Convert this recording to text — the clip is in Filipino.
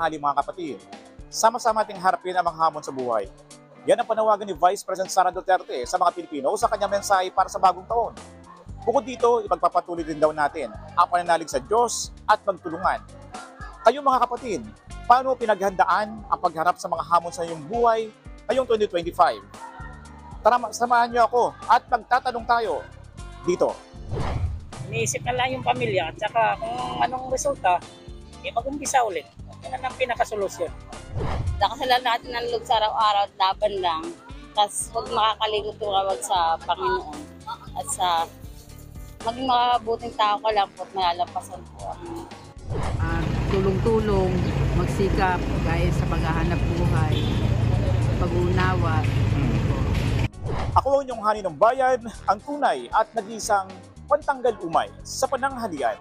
tanghali mga kapatid. Sama-sama ating harapin ang mga hamon sa buhay. Yan ang panawagan ni Vice President Sara Duterte sa mga Pilipino sa kanyang mensahe para sa bagong taon. Bukod dito, ipagpapatuloy din daw natin ang pananalig sa Diyos at magtulungan. Kayo mga kapatid, paano pinaghandaan ang pagharap sa mga hamon sa iyong buhay ngayong 2025? Tara, samahan niyo ako at magtatanong tayo dito. Iniisip na lang yung pamilya at saka kung anong resulta, mag-umpisa ulit. Yan ang pinakasolusyon. Dakasalan natin ng loob sa araw-araw at laban lang. Tapos huwag makakalimot tumawag sa Panginoon. At sa maging makabuting tao ka lang po at malalampasan po ang tulong-tulong, magsikap, gaya sa paghahanap buhay, pag-uunawa. Ako ang inyong hani ng bayan, ang tunay at nag-iisang pantanggal umay sa pananghalian.